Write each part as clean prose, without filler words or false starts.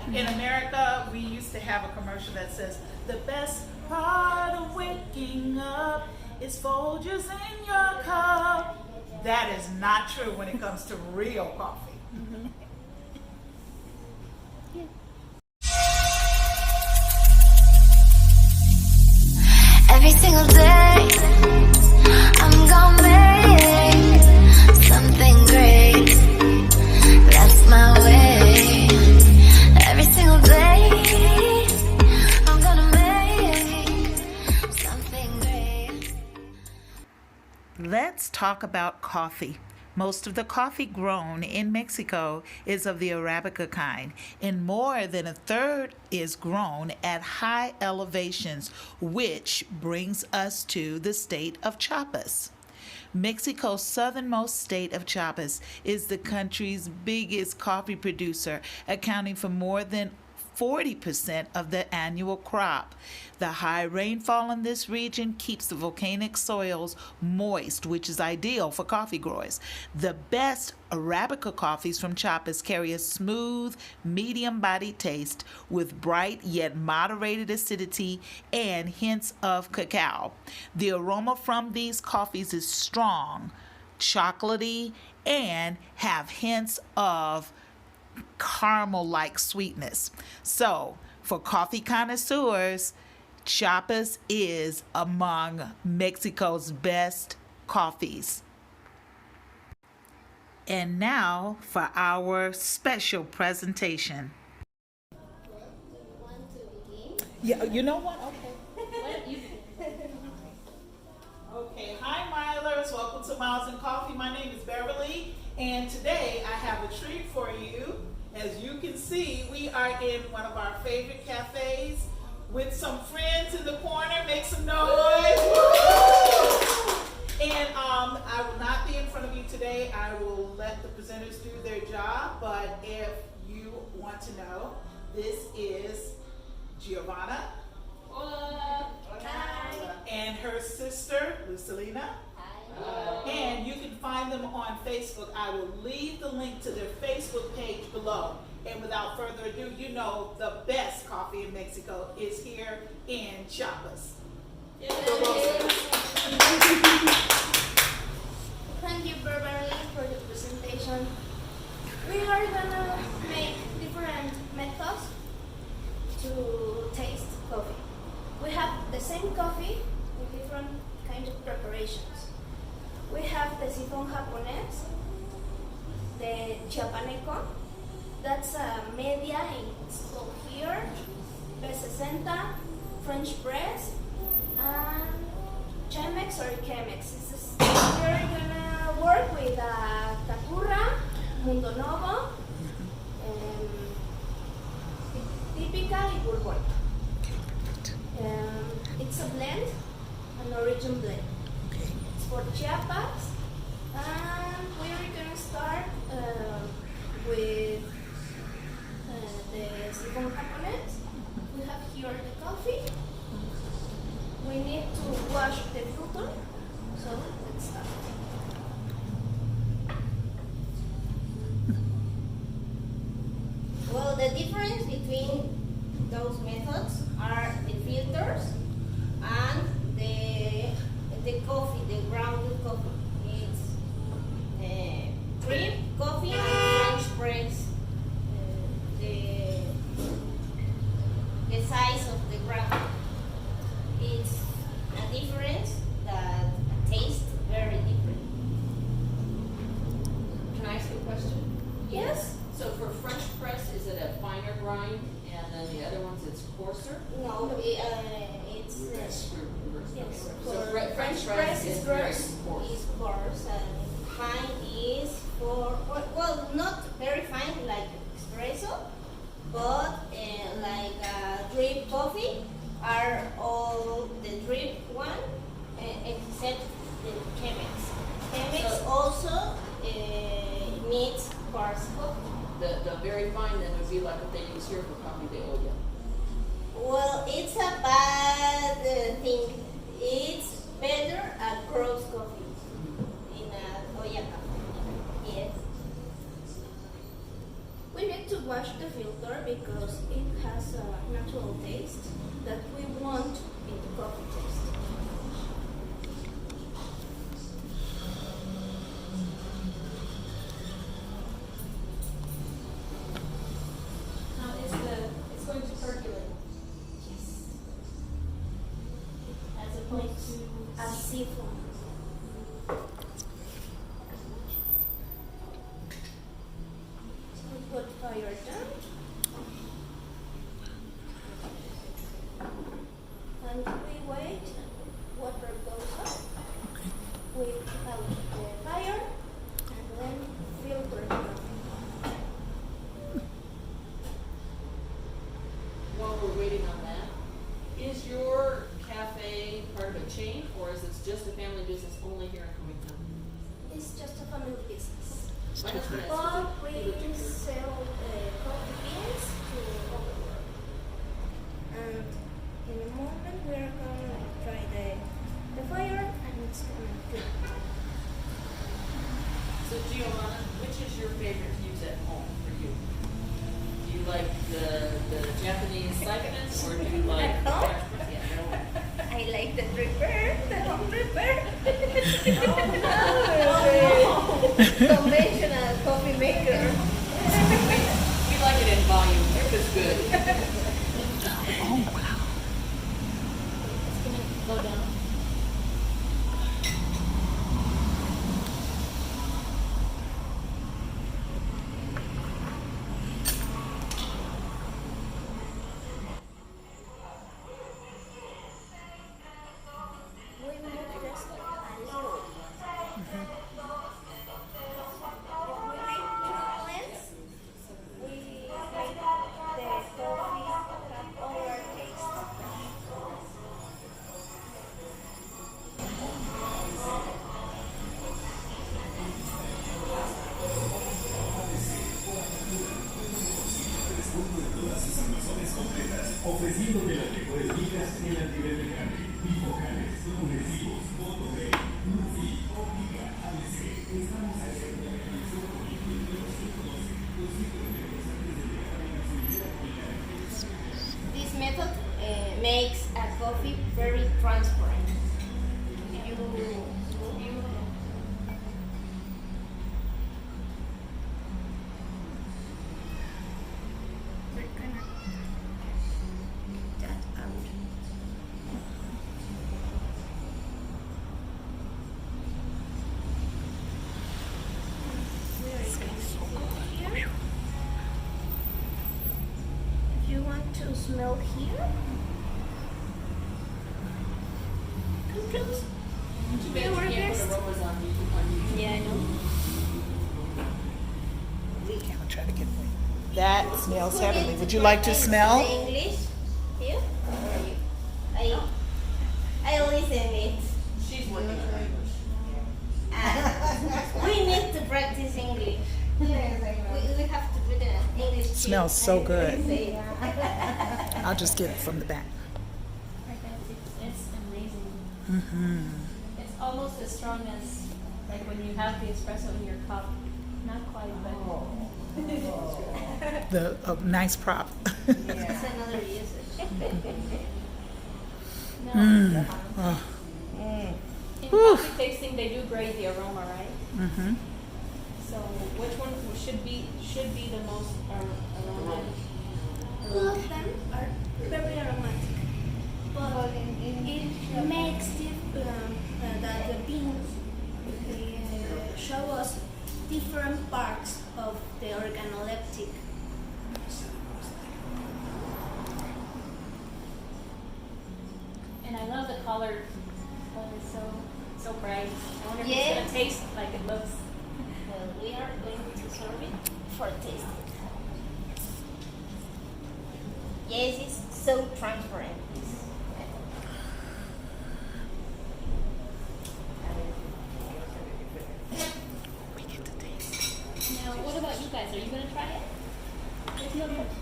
In America, we used to have a commercial that says, the best part of waking up is Folgers in your cup. That is not true when it comes to real coffee. Every single day, I'm gonna make something great. That's my way. Every single day, I'm gonna make something great. Let's talk about coffee. Most of the coffee grown in Mexico is of the Arabica kind, and more than a third is grown at high elevations, which brings us to the state of Chiapas. Mexico's southernmost state of Chiapas is the country's biggest coffee producer, accounting for more than 40% of the annual crop. The high rainfall in this region keeps the volcanic soils moist, which is ideal for coffee growers. The best Arabica coffees from Chiapas carry a smooth, medium-bodied taste with bright yet moderated acidity and hints of cacao. The aroma from these coffees is strong, chocolatey, and have hints of caramel-like sweetness. So, for coffee connoisseurs, Chiapas is among Mexico's best coffees. And now for our special presentation. Yeah, you know what? Okay. Okay, hi Milers, welcome to Miles and Coffee. My name is Beverly, and today I have a treat for you. As you can see, we are in one of our favorite cafes with some friends in the corner. Make some noise. And I will not be in front of you today. I will let the presenters do their job, but if you want to know, this is Giovanna. Hola. Hi. And her sister, Lucelina. Hi. And you can find them on Facebook. I will leave the link to their Facebook page below. And without further ado, you know the best coffee in Mexico is here in Chiapas. Thank you, Beverly, for the presentation. We are gonna make different methods to taste coffee. We have the same coffee with different kinds of preparations. We have the sifón japonés, the chiapaneco, that's a media in school here, B60, French press, and Chemex or Chemex. We're gonna work with Takura, Mundo Novo, Típica y Bourbon. It's a blend, an origin blend. It's for Chiapas, and we're gonna start with the sifón japonés. We have here the coffee. We need to wash the filter, so let's start. Well, the difference between those methods are the filters and the coffee, the grounded coffee. It's drip coffee and French press. The size of the ground. It's a difference that tastes very different. Can I ask you a question? Yes? So for French press, is it a finer grind, and then the other ones it's coarser? No, it's Yes. yes. So For French press is very coarse. is coarse and fine is for well not very fine like espresso, but like drip coffee are all the drip one except the Chemex. Chemex So- also needs coarse coffee. The very fine then would be like what they use here for coffee de olla. Well, it's a bad thing. It's better at gross coffee in a olla cafe. Yes. We need need to wash the filter because it has a natural taste that we want in the coffee taste. Now it's going to percolate. Yes. As opposed to A siphon. So we put fire down. And we wait, water goes up. We out the fire and then filter it. While we're waiting on that, is your cafe part of a chain, or is it just a family business only here in Covington? It's just a family business. Why not the rest? But we sell coffee beans to all the world. And in a moment we are gonna try the fire and it's gonna cook. So Giovanna, which is your favorite to use at home for you? Do you like the Japanese siphons, or do you like At home? Yeah, no. I like the dripper, the home dripper. Conventional coffee maker. We like it in volume. Drip is good. Oh, wow. it's gonna go down. We move just a little. If we make two blends, we make the coffee have our taste. Ofreciéndote las mejores ligas en antirreflejante, bifocales, progresivos, Fotorrey, Nufi, Óptica, ABC. Estamos haciendo la conexión con el cliente de los 112, los 5 minutos antes de llegar a la subida con la This method makes a coffee very transparent. We're gonna that out. We are going to here. If you want to smell here, come close. Too bad Do you our can't best. put aromas on YouTube. Yeah, I know. Okay, I'll try to get one. That smells Who heavenly. needs Would you like to practice smell? the English here? Or you? I listen it. She's working on English. We need to practice English. We have to put an English. Smells so good. Say it. I'll just get it from the back. It's amazing. Mm-hmm. It's almost as strong as like when you have the espresso in your cup. Not quite, but The nice prop. It's another usage. no. Oh. In Whew. coffee tasting, they do grade the aroma, right? Mm-hmm. So which one should be the most aromatic? All of them are very aromatic, but it makes that the beans show us different parts of the organoleptic. And I love the color. Oh, it's so bright. I wonder if Yeah. it's gonna taste like it looks. Well, we are going to serve it for tasting. Yes, it's so transparent. Now, what about you guys? Are you gonna try it?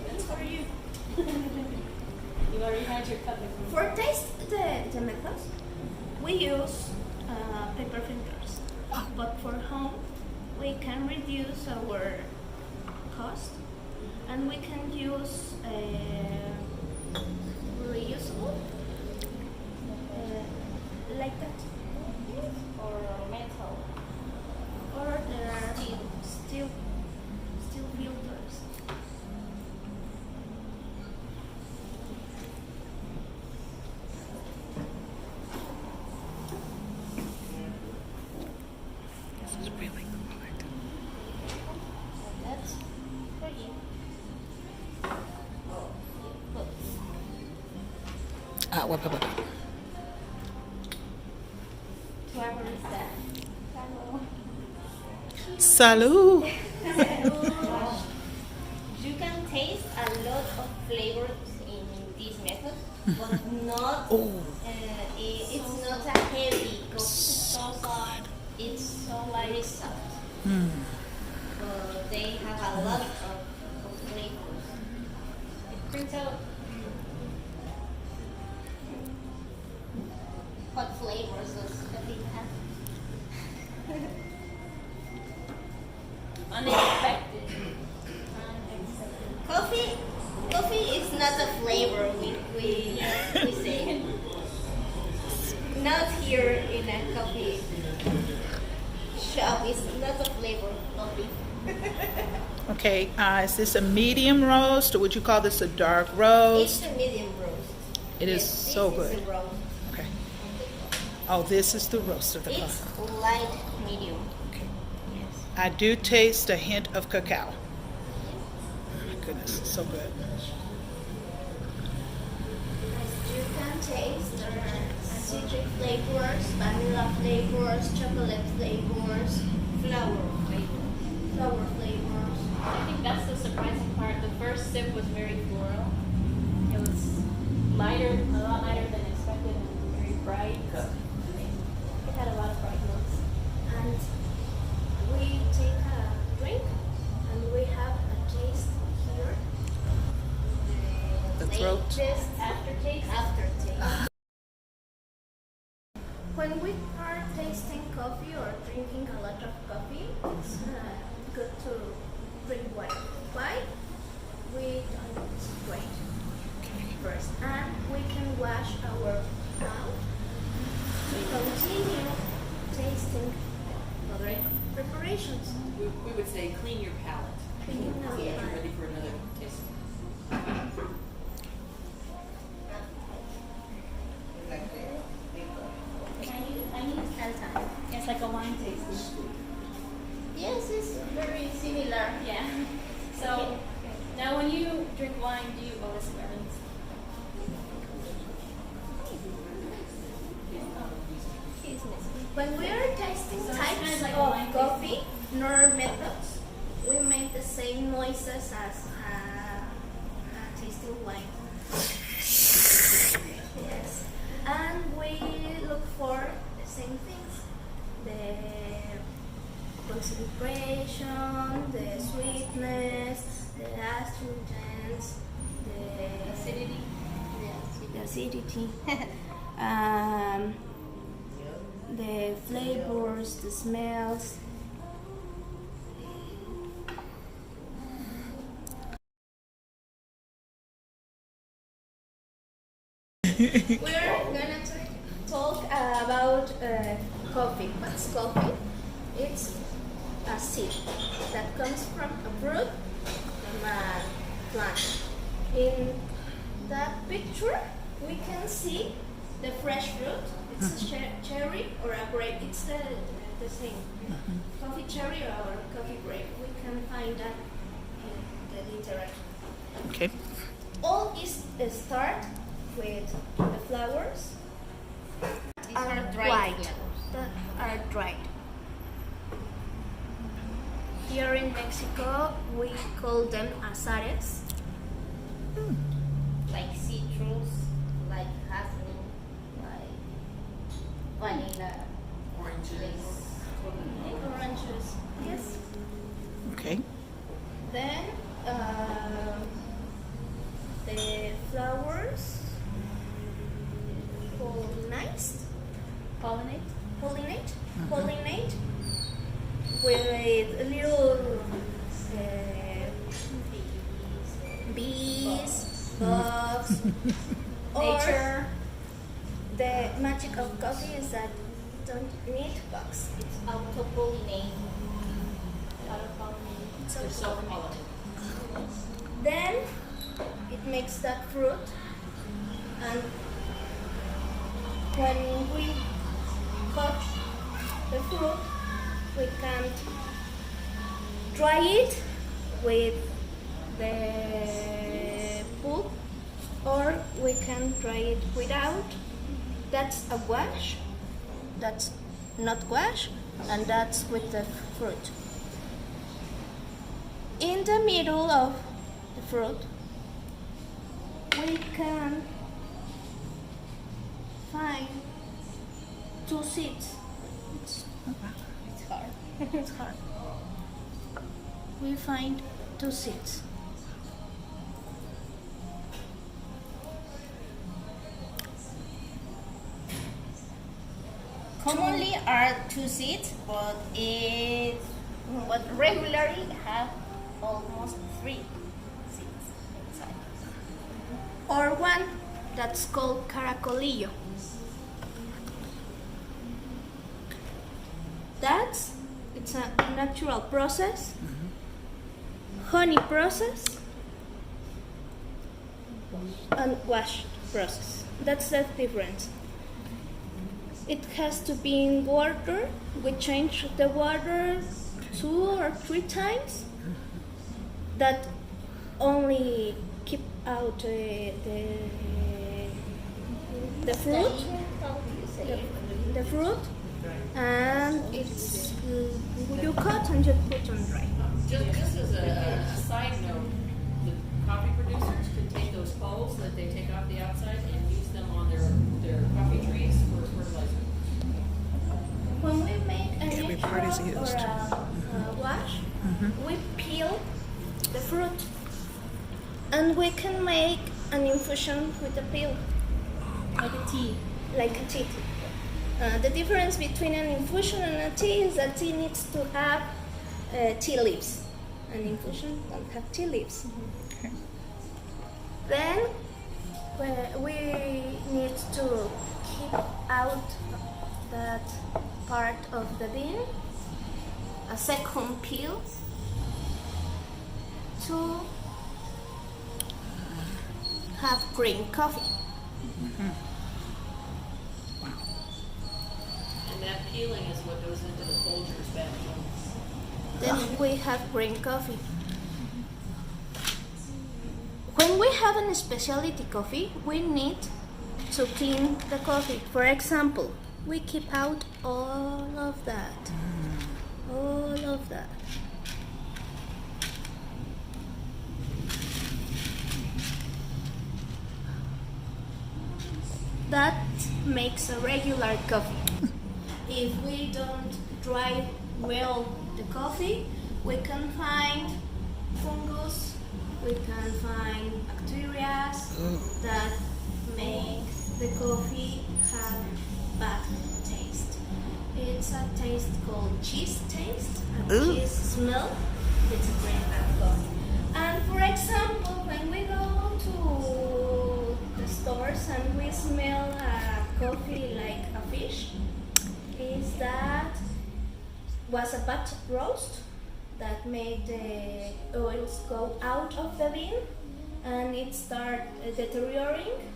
That's for you. You already had your cup of For taste the methods, we use paper filters, but for home we can reduce our cost and we can use reusable like that, Or metal. or there are steel filters. This is really hard. That's for you. Look. What? Whoever is that. Hello. Salud. You can taste a lot of flavors in this method, but not. It's not a heavy coffee. So soft. It's so very soft. Mm. They have a lot of flavors. It brings out What flavors does coffee have? unexpected. Coffee is not a flavor. We say not here in a coffee shop. It's not a flavor coffee. Okay, is this a medium roast, or would you call this a dark roast? It's a medium roast. It is Yes, so this good. is a roast. Okay. Oh, this is the roast of the It's coffee. light medium. Okay. Yes. I do taste a hint of cacao. My goodness, it's so good. As you can taste, there are citric flavors, vanilla flavors, chocolate flavors, Flour flavor. flower flavors. I think that's the surprising part. The first sip was very floral. It was lighter, a lot lighter than expected, and very bright. It had a lot of bright notes. And we take a drink and we have a taste here. The throat. Taste Aftertaste. aftertaste. When we are tasting coffee or drinking a lot of coffee, it's good to drink wine. Why? We don't wait first, and we can wash our mouth. We continue tasting other preparations. We would say clean your palate. Clean our Get palate. ready for another taste. I need time. It's like a wine tasting. Yes, it's very similar. Yeah. So now when you drink wine, do you always lemons? When we are tasting So it's types kind of like of wine coffee, nor methods, we make the same noises as tasting wine. Yes, and we look for the same things: the concentration, the sweetness, the astringents, the Acidity. the acidity, the flavors, the smells. We're gonna talk about coffee. What's coffee? It's a seed that comes from a fruit, from a plant. In that picture, we can see the fresh fruit. It's a cherry or a grape. It's the same. Coffee cherry or coffee grape. We can find that in the literature. Okay. All is start with the flowers These are are dried white, flowers. that are dried. Here in Mexico, we call them azares. Like citrus, like hazelnut, like vanilla, Oranges. Oranges. Yes. Okay. Then the flowers pollinate with a little bugs, or Nature. the magic of coffee is that you don't need bugs. It's auto-pollinating. Auto-pollinating. It's They're self-pollinated. Then it makes that fruit, and when we cut the fruit, we can dry it with the pulp, or we can dry it without. That's a wash, that's not wash, and that's with the fruit. In the middle of the fruit, we can find two seeds. It's hard. It's hard. We find two seeds. Commonly are two seeds, but regularly have almost three seeds inside. Or one that's called caracolillo. It's a natural process, honey process, and wash process. That's the difference. It has to be in water. We change the water 2 or 3 times. That only keep out the fruit, the fruit, and it's you cut and you put on dry. Just as a side note, the coffee producers could take those hulls that they take off the outside and use them on their coffee trees for fertilizer. When we make a Every part is natural or used. a wash, we peel the fruit, and we can make an infusion with the peel, Like a tea. like a tea. The difference between an infusion and a tea is that tea needs to have tea leaves. An infusion don't have tea leaves. Then we need to keep out that part of the bean, a second peel, to have green coffee. And that peeling is what goes into the Folgers back home. Then we have green coffee. When we have a specialty coffee, we need to clean the coffee. For example, we keep out all of that. All of that. That makes a regular coffee. If we don't dry well the coffee, we can find fungus, we can find bacteria that make the coffee have bad taste. It's a taste called cheese taste, a Ooh. cheese smell. It's a very bad coffee. And for example, when we go to the stores and we smell a coffee like a fish, is that was a bad roast that made the oils go out of the bean and it start deteriorating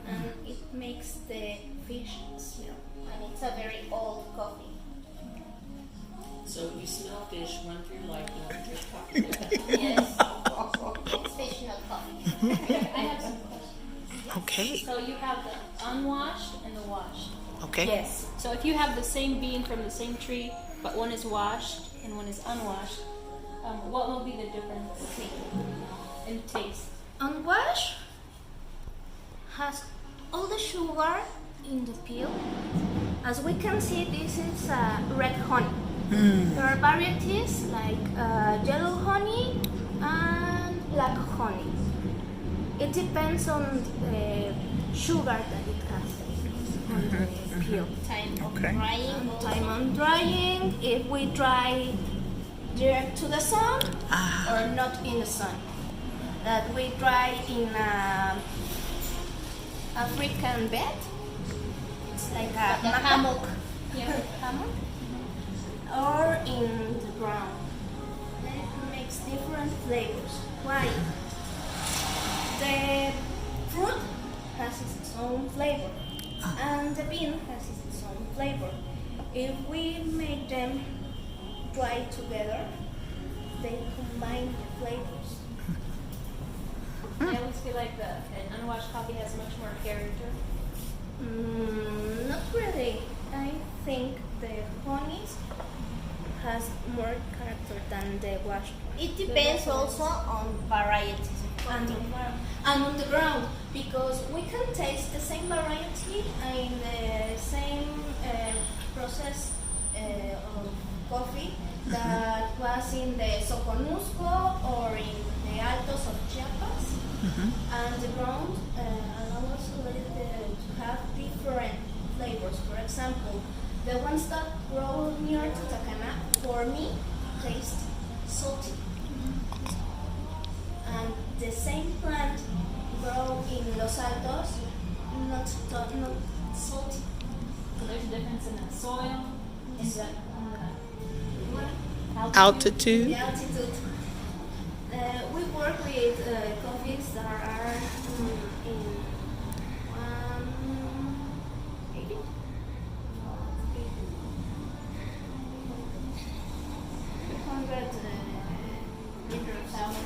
and it makes the fish smell. And it's a very old coffee. So you smell fish, run through your life, and drink coffee. Yes. It's fish, not coffee. I have some questions. Okay. So you have the unwashed and the washed. Okay. Yes. So if you have the same bean from the same tree, but one is washed and one is unwashed, what will be the difference in taste? Unwashed has all the sugar in the peel. As we can see, this is red honey. There are varieties like yellow honey and black honey. It depends on the sugar that it has on the peel. Time of Okay. drying. And time on drying, if we dry direct to the sun or not in the sun. That we dry in a African bed. It's like a Like a hammock. Yeah. Hammock. Or in the ground. It makes different flavors. Why? The fruit has its own flavor, and the bean has its own flavor. If we make them dry together, they combine the flavors. I always feel like an unwashed coffee has much more character. Not really. I think the honeys has more character than the washed one. It depends also on varieties. And on the ground, because we can taste the same variety in the same process of coffee that was in the Soconusco or in the Altos of Chiapas. And the ground allows us to have different flavors. For example, the ones that grow near to Tacana, for me, taste salty. And the same plant grow in Los Altos, not salty. So there's a difference in the soil, in the Altitude. The altitude. We work with coffees that are in 180. 200 liters out.